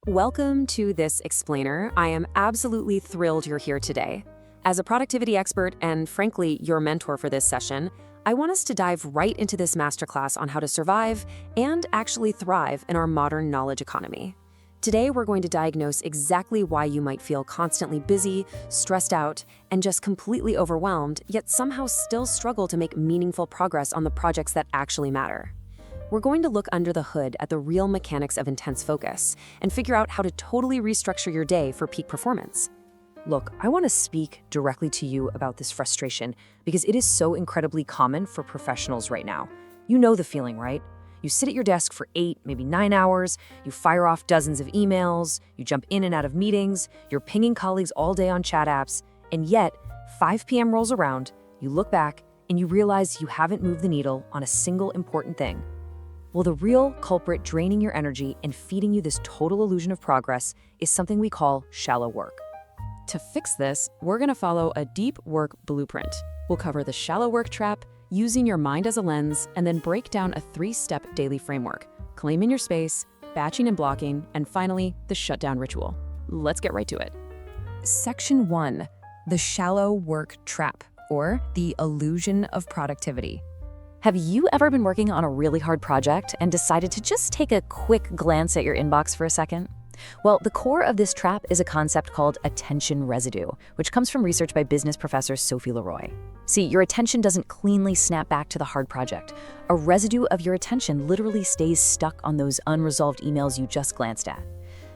Welcome to this explainer. I am absolutely thrilled you're here today. As a productivity expert and, frankly, your mentor for this session, I want us to dive right into this masterclass on how to survive and actually thrive in our modern knowledge economy. Today, we're going to diagnose exactly why you might feel constantly busy, stressed out, and just completely overwhelmed, yet somehow still struggle to make meaningful progress on the projects that actually matter. We're going to look under the hood at the real mechanics of intense focus and figure out how to totally restructure your day for peak performance. Look, I want to speak directly to you about this frustration because it is so incredibly common for professionals right now. You know the feeling, right? You sit at your desk for 8, maybe 9 hours, you fire off dozens of emails, you jump in and out of meetings, you're pinging colleagues all day on chat apps, and yet 5 p.m. rolls around, you look back, and you realize you haven't moved the needle on a single important thing. Well, the real culprit draining your energy and feeding you this total illusion of progress is something we call shallow work. To fix this, we're going to follow a deep work blueprint. We'll cover the shallow work trap, using your mind as a lens, and then break down a 3-step daily framework: claiming your space, batching and blocking, and finally, the shutdown ritual. Let's get right to it. Section 1, the shallow work trap, or the illusion of productivity. Have you ever been working on a really hard project and decided to just take a quick glance at your inbox for a second? Well, the core of this trap is a concept called attention residue, which comes from research by business professor Sophie Leroy. See, your attention doesn't cleanly snap back to the hard project. A residue of your attention literally stays stuck on those unresolved emails you just glanced at.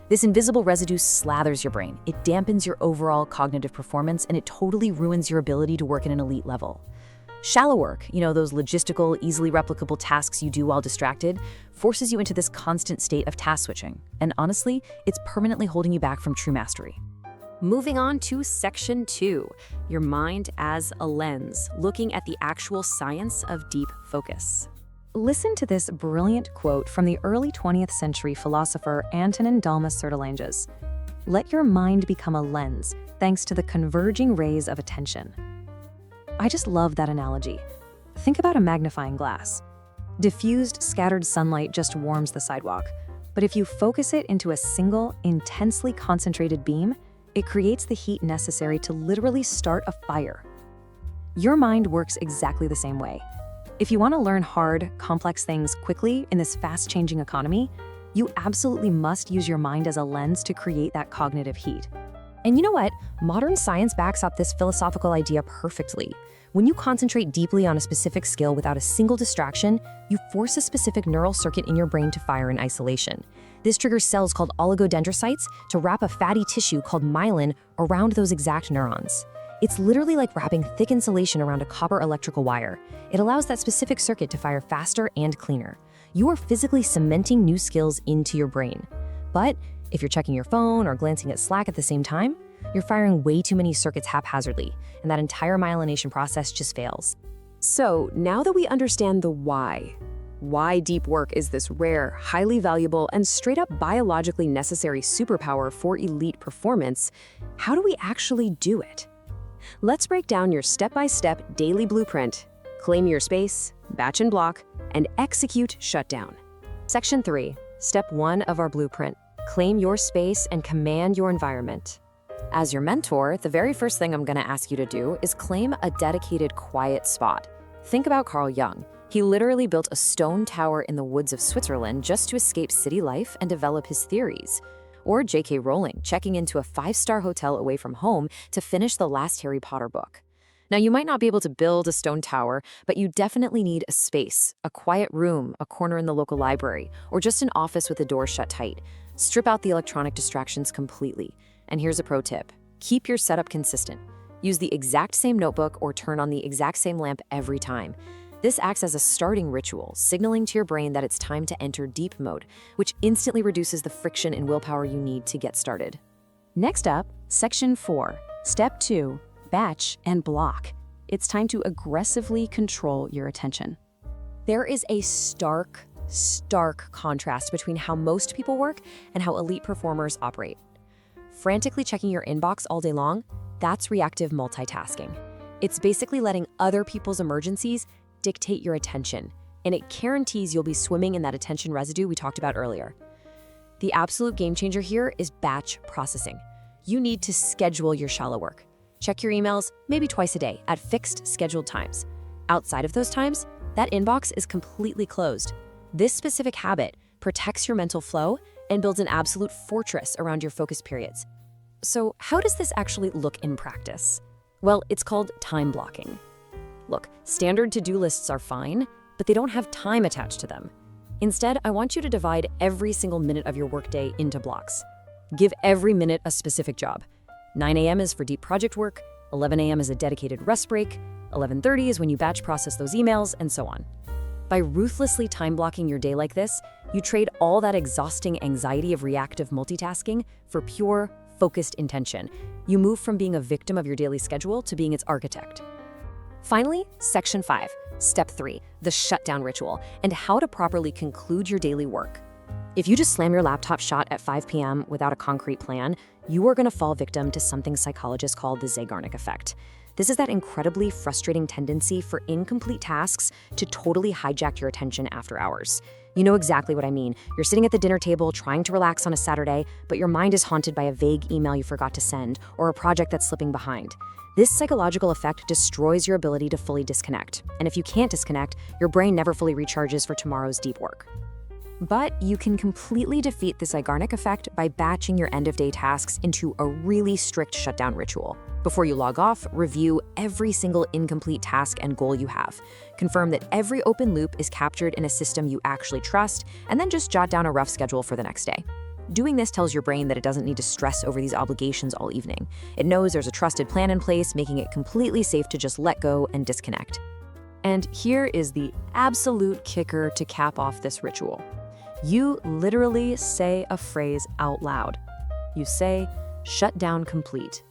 This invisible residue slathers your brain. It dampens your overall cognitive performance, and it totally ruins your ability to work at an elite level. Shallow work, those logistical, easily replicable tasks you do while distracted, forces you into this constant state of task switching. And honestly, it's permanently holding you back from true mastery. Moving on to Section 2, your mind as a lens, looking at the actual science of deep focus. Listen to this brilliant quote from the early 20th century philosopher Antonin Dalmas Sertalanges. "Let your mind become a lens, thanks to the converging rays of attention." I just love that analogy. Think about a magnifying glass. Diffused, scattered sunlight just warms the sidewalk. But if you focus it into a single, intensely concentrated beam, it creates the heat necessary to literally start a fire. Your mind works exactly the same way. If you want to learn hard, complex things quickly in this fast-changing economy, you absolutely must use your mind as a lens to create that cognitive heat. And you know what? Modern science backs up this philosophical idea perfectly. When you concentrate deeply on a specific skill without a single distraction, you force a specific neural circuit in your brain to fire in isolation. This triggers cells called oligodendrocytes to wrap a fatty tissue called myelin around those exact neurons. It's literally like wrapping thick insulation around a copper electrical wire. It allows that specific circuit to fire faster and cleaner. You are physically cementing new skills into your brain. But if you're checking your phone or glancing at Slack at the same time, you're firing way too many circuits haphazardly, and that entire myelination process just fails. So now that we understand the why deep work is this rare, highly valuable, and straight up biologically necessary superpower for elite performance, how do we actually do it? Let's break down your step-by-step daily blueprint: claim your space, batch and block, and execute shutdown. Section 3, Step 1 of our blueprint: claim your space and command your environment. As your mentor, the very first thing I'm going to ask you to do is claim a dedicated, quiet spot. Think about Carl Jung. He literally built a stone tower in the woods of Switzerland just to escape city life and develop his theories. Or J.K. Rowling checking into a 5-star hotel away from home to finish the last Harry Potter book. Now, you might not be able to build a stone tower, but you definitely need a space, a quiet room, a corner in the local library, or just an office with the door shut tight. Strip out the electronic distractions completely. And here's a pro tip: keep your setup consistent. Use the exact same notebook or turn on the exact same lamp every time. This acts as a starting ritual, signaling to your brain that it's time to enter deep mode, which instantly reduces the friction and willpower you need to get started. Next up, Section 4, Step 2, Batch and Block. It's time to aggressively control your attention. There is a stark contrast between how most people work and how elite performers operate. Frantically checking your inbox all day long, that's reactive multitasking. It's basically letting other people's emergencies dictate your attention, and it guarantees you'll be swimming in that attention residue we talked about earlier. The absolute game changer here is batch processing. You need to schedule your shallow work. Check your emails maybe twice a day at fixed scheduled times. Outside of those times, that inbox is completely closed. This specific habit protects your mental flow and builds an absolute fortress around your focus periods. So how does this actually look in practice? Well, it's called time blocking. Look, standard to-do lists are fine, but they don't have time attached to them. Instead, I want you to divide every single minute of your workday into blocks. Give every minute a specific job. 9 a.m. is for deep project work, 11 a.m. is a dedicated rest break, 11:30 is when you batch process those emails, and so on. By ruthlessly time blocking your day like this, you trade all that exhausting anxiety of reactive multitasking for pure, focused intention. You move from being a victim of your daily schedule to being its architect. Finally, Section 5, Step 3, the shutdown ritual, and how to properly conclude your daily work. If you just slam your laptop shut at 5 p.m. without a concrete plan, you are going to fall victim to something psychologists call the Zeigarnik Effect. This is that incredibly frustrating tendency for incomplete tasks to totally hijack your attention after hours. You know exactly what I mean. You're sitting at the dinner table trying to relax on a Saturday, but your mind is haunted by a vague email you forgot to send or a project that's slipping behind. This psychological effect destroys your ability to fully disconnect. And if you can't disconnect, your brain never fully recharges for tomorrow's deep work. But you can completely defeat the Zeigarnik effect by batching your end-of-day tasks into a really strict shutdown ritual. Before you log off, review every single incomplete task and goal you have. Confirm that every open loop is captured in a system you actually trust, and then just jot down a rough schedule for the next day. Doing this tells your brain that it doesn't need to stress over these obligations all evening. It knows there's a trusted plan in place, making it completely safe to just let go and disconnect. And here is the absolute kicker to cap off this ritual. You literally say a phrase out loud. You say, "Shutdown complete."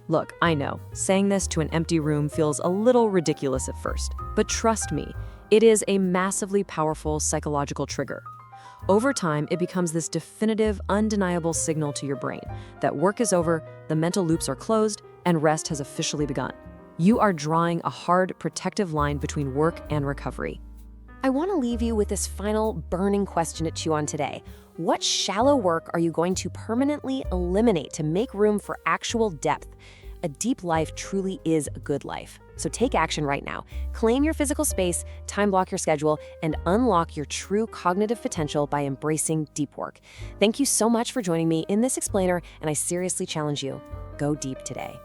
Look, I know, saying this to an empty room feels a little ridiculous at first, but trust me, it is a massively powerful psychological trigger. Over time, it becomes this definitive, undeniable signal to your brain that work is over, the mental loops are closed, and rest has officially begun. You are drawing a hard, protective line between work and recovery. I want to leave you with this final burning question to chew on today. What shallow work are you going to permanently eliminate to make room for actual depth? A deep life truly is a good life. So take action right now. Claim your physical space, time block your schedule, and unlock your true cognitive potential by embracing deep work. Thank you so much for joining me in this explainer, and I seriously challenge you, go deep today.